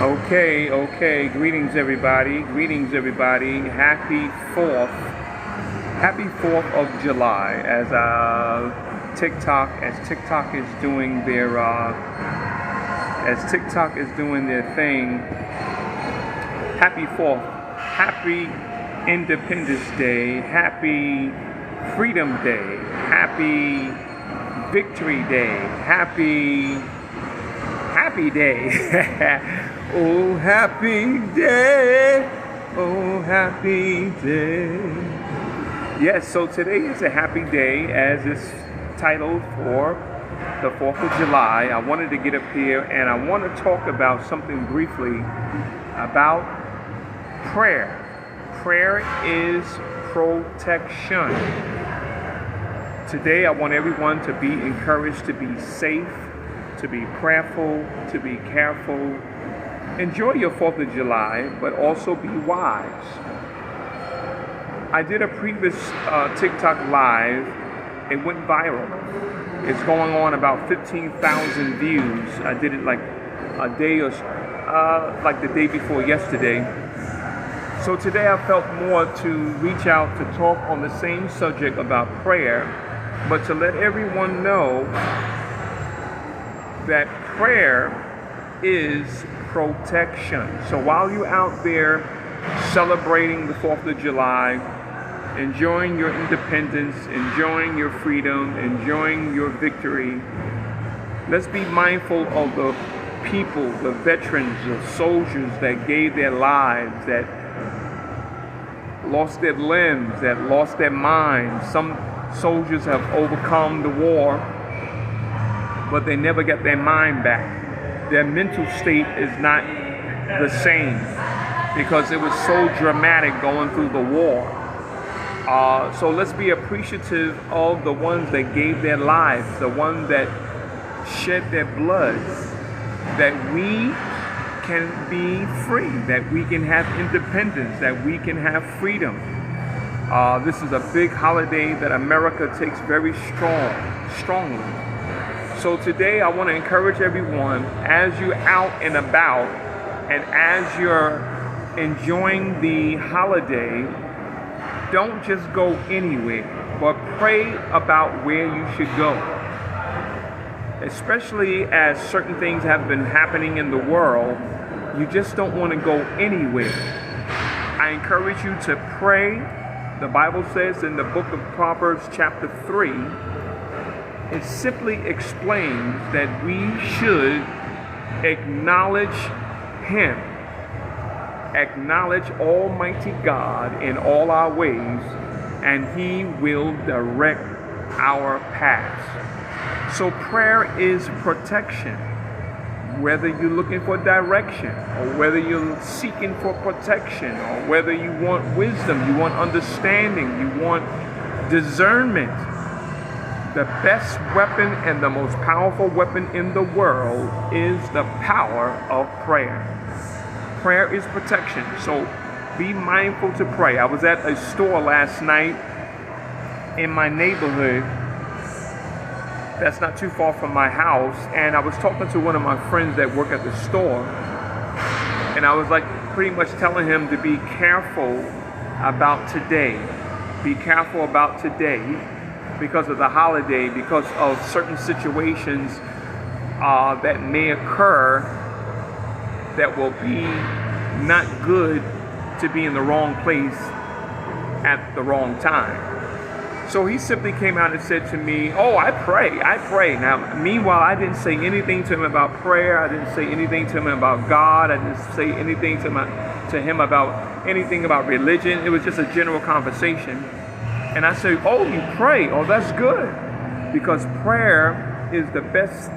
Okay. Greetings, everybody. Happy 4th of July. As TikTok is doing their thing. Happy 4th. Happy Independence Day. Happy Freedom Day. Happy Victory Day. Happy Day. Oh, happy day. Oh, happy day. Yes, so today is a happy day, as it's titled for the 4th of July. I wanted to get up here and I want to talk about something briefly about prayer. Prayer is protection. Today I want everyone to be encouraged to be safe, to be prayerful, to be careful. Enjoy your 4th of July, but also be wise. I did a previous TikTok live. It went viral. It's going on about 15,000 views. I did it like a day or like the day before yesterday. So today I felt more to reach out to talk on the same subject about prayer, but to let everyone know that prayer is protection. So while you're out there celebrating the 4th of July, enjoying your independence, enjoying your freedom, enjoying your victory, let's be mindful of the people, the veterans, the soldiers that gave their lives, that lost their limbs, that lost their minds. Some soldiers have overcome the war, but they never get their mind back. Their mental state is not the same because it was so dramatic going through the war. So let's be appreciative of the ones that gave their lives, the ones that shed their blood, that we can be free, that we can have independence, that we can have freedom. This is a big holiday that America takes very strongly. So today I want to encourage everyone, as you're out and about and as you're enjoying the holiday, don't just go anywhere, but pray about where you should go. Especially as certain things have been happening in the world, you just don't want to go anywhere. I encourage you to pray. The Bible says in the book of Proverbs chapter 3, it simply explains that we should acknowledge Him, acknowledge Almighty God in all our ways, and He will direct our paths. So prayer is protection. Whether you're looking for direction, or whether you're seeking for protection, or whether you want wisdom, you want understanding, you want discernment, the best weapon and the most powerful weapon in the world is the power of prayer. Prayer is protection. So be mindful to pray. I was at a store last night in my neighborhood that's not too far from my house, and I was talking to one of my friends that work at the store, and I was like pretty much telling him to be careful about today. Be careful about today because of the holiday, because of certain situations that may occur that will be not good to be in the wrong place at the wrong time. So he simply came out and said to me, "Oh, I pray. Now, meanwhile, I didn't say anything to him about prayer. I didn't say anything to him about God. I didn't say anything to him about anything about religion. It was just a general conversation." And I said, "Oh, you pray? Oh, that's good." Because prayer is the best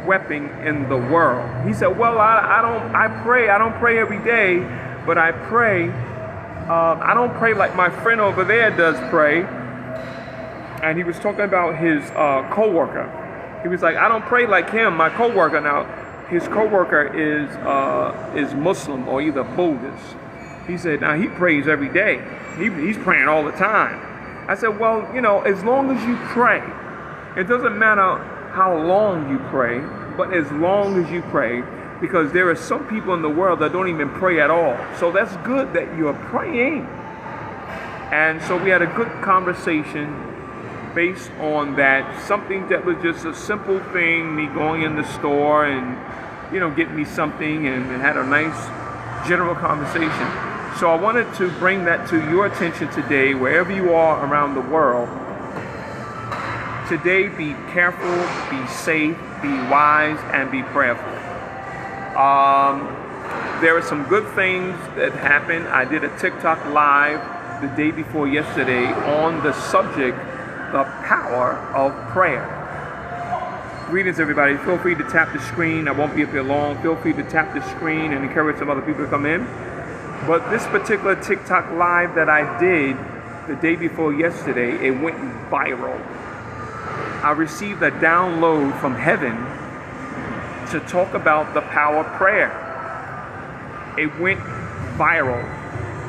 weapon in the world. He said, "Well, I pray. I don't pray every day, but I pray. I don't pray like my friend over there does pray." And he was talking about his co-worker. He was like, "I don't pray like him, my co-worker." Now, his co-worker is Muslim or either Buddhist. He said, "Now he prays every day. He's praying all the time." I said, "Well, as long as you pray, it doesn't matter how long you pray, but as long as you pray, because there are some people in the world that don't even pray at all. So that's good that you're praying. And so we had a good conversation based on that. Something that was just a simple thing, me going in the store and, getting me something, and had a nice general conversation. So I wanted to bring that to your attention today, wherever you are around the world. Today, be careful, be safe, be wise, and be prayerful. There are some good things that happened. I did a TikTok live the day before yesterday on the subject, the power of prayer. Greetings, everybody. Feel free to tap the screen. I won't be up here long. Feel free to tap the screen and encourage some other people to come in. But this particular TikTok live that I did the day before yesterday, it went viral. I received a download from heaven to talk about the power of prayer. It went viral.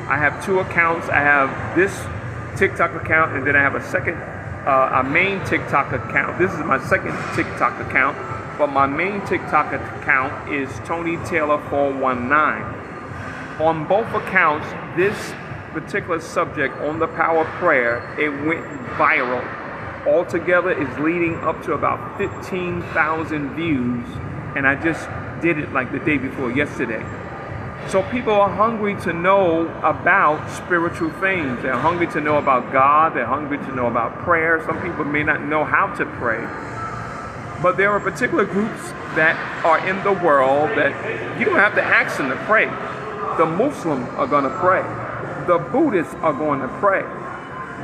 I have two accounts. I have this TikTok account, and then I have a main TikTok account. This is my second TikTok account, but my main TikTok account is Tony Taylor 419. On both accounts, this particular subject on the power of prayer, it went viral. Altogether is leading up to about 15,000 views, and I just did it like the day before yesterday. So people are hungry to know about spiritual things. They're hungry to know about God. They're hungry to know about prayer. Some people may not know how to pray. But there are particular groups that are in the world that you don't have to ask them to pray. The Muslims are going to pray. The Buddhists are going to pray.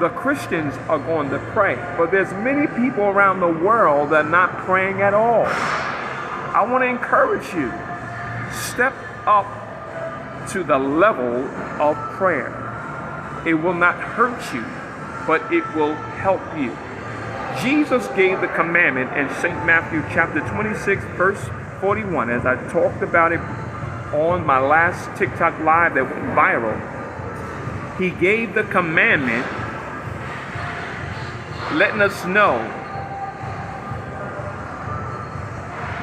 The Christians are going to pray. But there's many people around the world that are not praying at all. I want to encourage you. Step up to the level of prayer. It will not hurt you, but it will help you. Jesus gave the commandment in St. Matthew chapter 26, verse 41, as I talked about it on my last TikTok live that went viral. He gave the commandment letting us know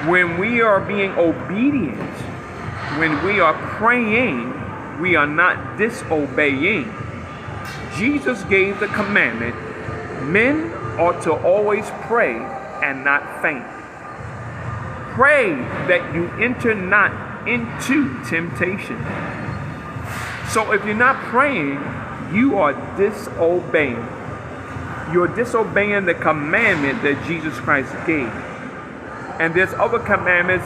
when we are being obedient, when we are praying, we are not disobeying. Jesus gave the commandment, men ought to always pray and not faint. Pray that you enter not into temptation. So if you're not praying, you are disobeying. You're disobeying the commandment that Jesus Christ gave. And there's other commandments,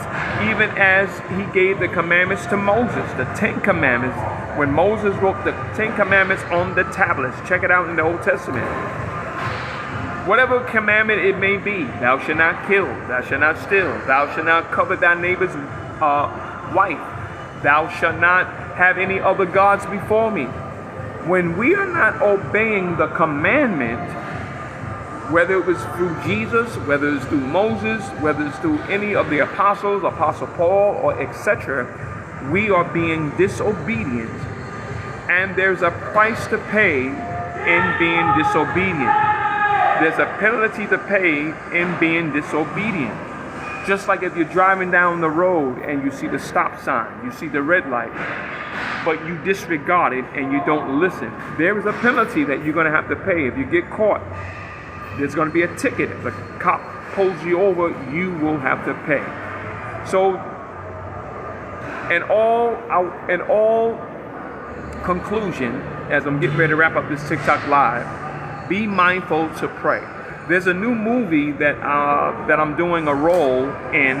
even as he gave the commandments to Moses, the 10 commandments. When Moses wrote the 10 commandments on the tablets, check it out in the Old Testament. Whatever commandment it may be, thou shalt not kill, thou shalt not steal, thou shalt not covet thy neighbor's wife, thou shalt not have any other gods before me. When we are not obeying the commandment, whether it was through Jesus, whether it's through Moses, whether it's through any of the apostles, Apostle Paul, or etc., we are being disobedient. And there's a price to pay in being disobedient. There's a penalty to pay in being disobedient. Just like if you're driving down the road and you see the stop sign, you see the red light, but you disregard it and you don't listen, there is a penalty that you're going to have to pay. If you get caught, there's going to be a ticket. If the cop pulls you over, you will have to pay. So, in all conclusion, as I'm getting ready to wrap up this TikTok live, be mindful to pray. There's a new movie that I'm doing a role in.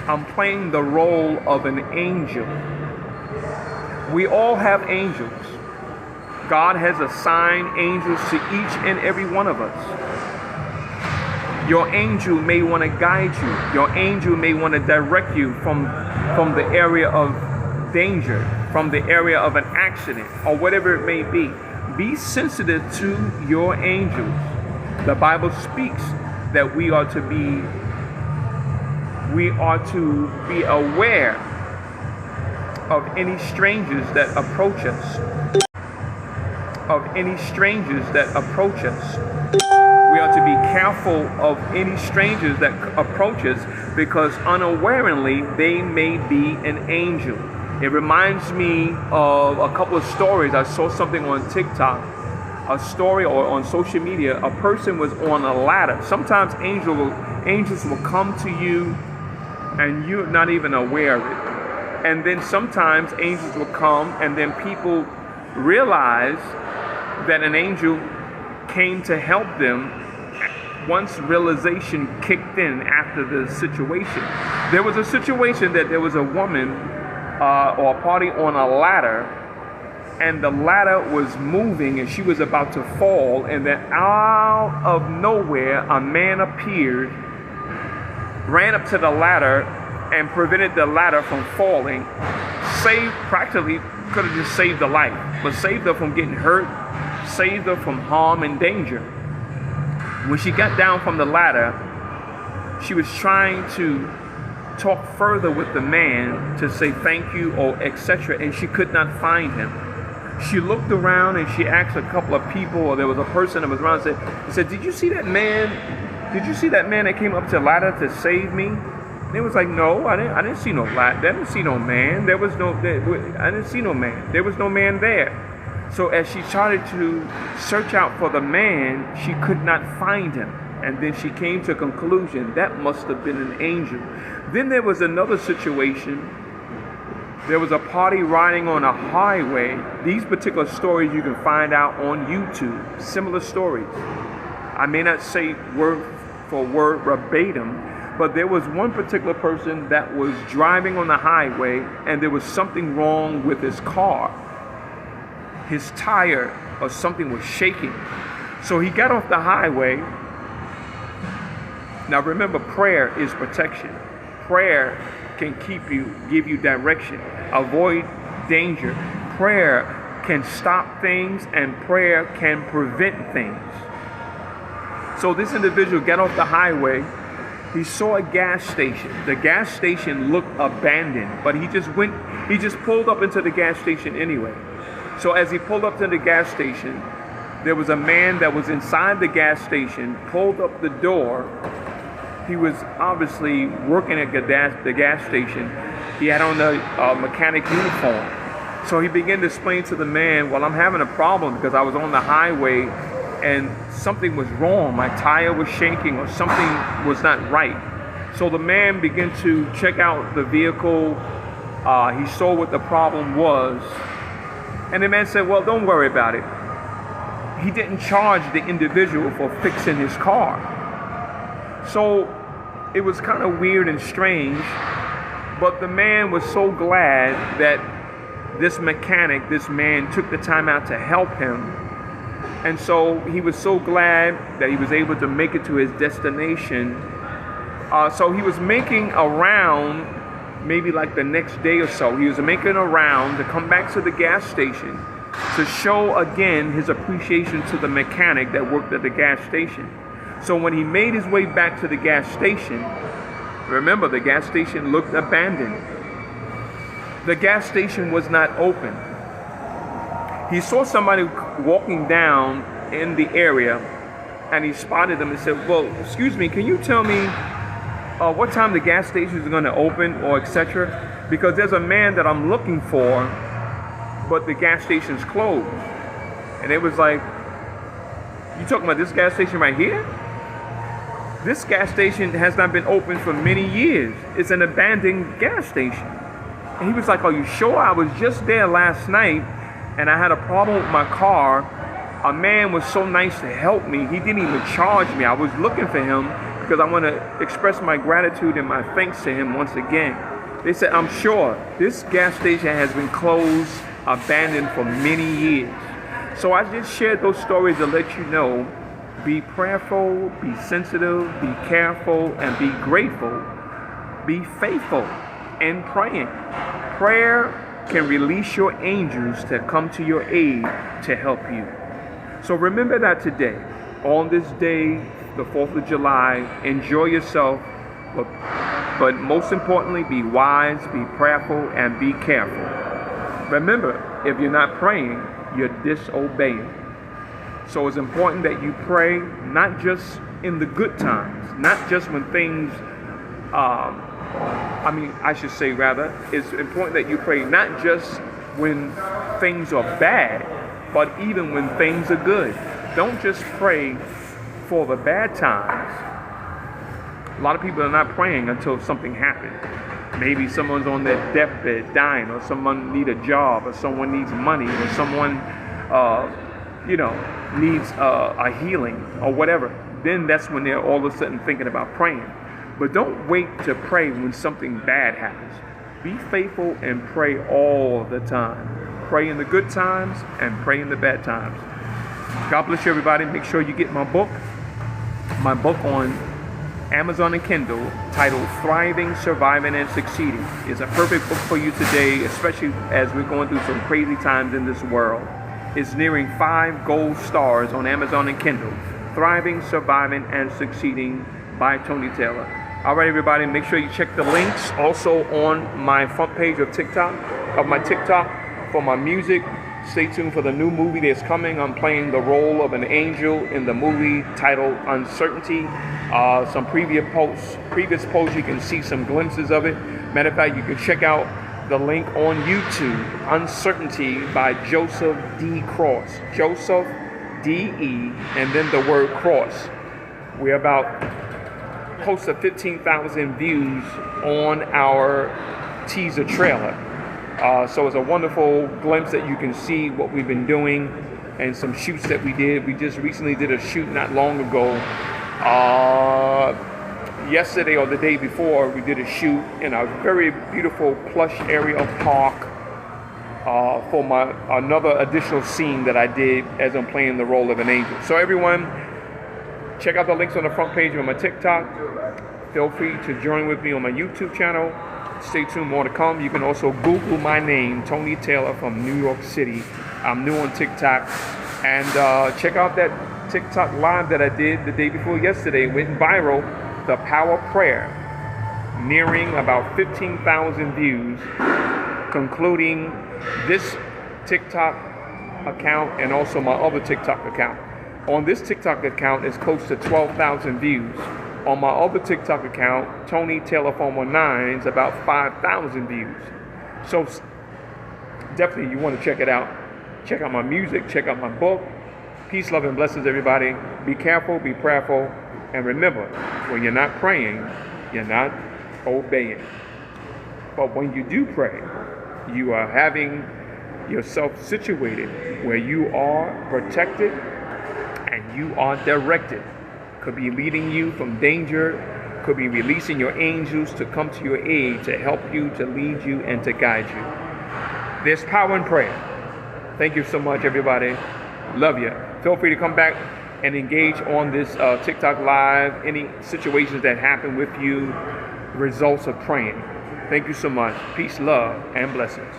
I'm playing the role of an angel. We all have angels. God has assigned angels to each and every one of us. Your angel may want to guide you. Your angel may want to direct you from the area of danger, from the area of an accident, or whatever it may be. Be sensitive to your angels. The Bible speaks that we are to be aware of any strangers that approach us. We are to be careful of any strangers that approach us, because unawarely they may be an angel. It reminds me of a couple of stories. I saw something on TikTok, a story, or on social media. A person was on a ladder. Sometimes angels will come to you and you're not even aware of it. And then sometimes angels will come and then people realize that an angel came to help them once realization kicked in after the situation. There was a situation that there was a woman or a party on a ladder, and the ladder was moving and she was about to fall, and then out of nowhere a man appeared, ran up to the ladder and prevented the ladder from falling. Practically could have just saved the life, but saved her from getting hurt, saved her from harm and danger. When she got down from the ladder, she was trying to talk further with the man to say thank you or etc., and she could not find him. She looked around and she asked a couple of people, or there was a person that was around, and said, did you see that man? Did you see that man that came up to the ladder to save me? And it was like, no, I didn't see no ladder. I didn't see no man. I didn't see no man. There was no man there. So as she started to search out for the man, she could not find him. And then she came to a conclusion, that must have been an angel. Then there was another situation. There was a party riding on a highway. These particular stories you can find out on YouTube. Similar stories. I may not say word for word verbatim, but there was one particular person that was driving on the highway and there was something wrong with his car. His tire or something was shaking. So he got off the highway. Now remember, prayer is protection. Prayer can give you direction, avoid danger. Prayer can stop things, and prayer can prevent things. So this individual got off the highway. He saw a gas station. The gas station looked abandoned, but he just pulled up into the gas station anyway. So as he pulled up to the gas station, there was a man that was inside the gas station, pulled up the door. He was obviously working at the gas station. He had on the mechanic uniform. So he began to explain to the man, well, I'm having a problem because I was on the highway and something was wrong. My tire was shaking or something was not right. So the man began to check out the vehicle. He saw what the problem was. And the man said, well, don't worry about it. He didn't charge the individual for fixing his car. So it was kind of weird and strange, but the man was so glad that this man took the time out to help him. And so he was so glad that he was able to make it to his destination. So he was making a round, maybe like the next day or so. He was making a round to come back to the gas station to show again his appreciation to the mechanic that worked at the gas station. So when he made his way back to the gas station, remember the gas station looked abandoned. The gas station was not open. He saw somebody walking down in the area and he spotted them and said, well, excuse me, can you tell me what time the gas station is going to open or etc.? Because there's a man that I'm looking for, but the gas station's closed. And it was like, you talking about this gas station right here? This gas station has not been open for many years. It's an abandoned gas station. And he was like, are you sure? I was just there last night and I had a problem with my car. A man was so nice to help me. He didn't even charge me. I was looking for him because I want to express my gratitude and my thanks to him once again. They said, I'm sure this gas station has been closed, abandoned for many years. So I just shared those stories to let you know, be prayerful, be sensitive, be careful, and be grateful. Be faithful in praying. Prayer can release your angels to come to your aid to help you. So remember that today, on this day, the 4th of July, enjoy yourself, but most importantly, be wise, be prayerful, and be careful. Remember, if you're not praying, you're disobeying. So it's important that you pray not just in the good times, not just when things, I should say rather, it's important that you pray not just when things are bad, but even when things are good. Don't just pray for the bad times. A lot of people are not praying until something happens. Maybe someone's on their deathbed dying, or someone needs a job, or someone needs money, or someone, needs a healing, or whatever. Then that's when they're all of a sudden thinking about praying. But don't wait to pray when something bad happens. Be faithful and pray all the time. Pray in the good times and pray in the bad times. God bless you, everybody. Make sure you get my book on Amazon and Kindle, titled Thriving, Surviving, and Succeeding. It's a perfect book for you today, especially as we're going through some crazy times in this world. It's nearing 5 gold stars on Amazon and Kindle. Thriving, Surviving, and Succeeding by Tony Taylor. All right, everybody, make sure you check the links also on my front page of my TikTok for my music. Stay tuned for the new movie that's coming. I'm playing the role of an angel in the movie titled Uncertainty. Some previous posts, you can see some glimpses of it. Matter of fact, you can check out the link on YouTube, Uncertainty by Joseph D. Cross. Joseph D.E. and then the word cross. We're about close to 15,000 views on our teaser trailer. So it's a wonderful glimpse that you can see what we've been doing and some shoots that we did. We just recently did a shoot not long ago. Yesterday or the day before, we did a shoot in a very beautiful plush area park for another additional scene that I did as I'm playing the role of an angel. So everyone, check out the links on the front page of my TikTok. Feel free to join with me on my YouTube channel. Stay tuned, more to come. You can also Google my name, Tony Taylor from New York City. I'm new on TikTok. And check out that TikTok live that I did the day before yesterday. It went viral, the Power Prayer, nearing about 15,000 views, concluding this TikTok account and also my other TikTok account. On this TikTok account, it's close to 12,000 views. On my other TikTok account, Tony Taylor 419, is about 5,000 views. So definitely you want to check it out. Check out my music, check out my book. Peace, love, and blessings, everybody. Be careful, be prayerful, and remember, when you're not praying, you're not obeying. But when you do pray, you are having yourself situated where you are protected and you are directed. Could be leading you from danger, could be releasing your angels to come to your aid, to help you, to lead you, and to guide you. There's power in prayer. Thank you so much, everybody. Love you. Feel free to come back and engage on this TikTok live, any situations that happen with you, results of praying. Thank you so much. Peace, love, and blessings.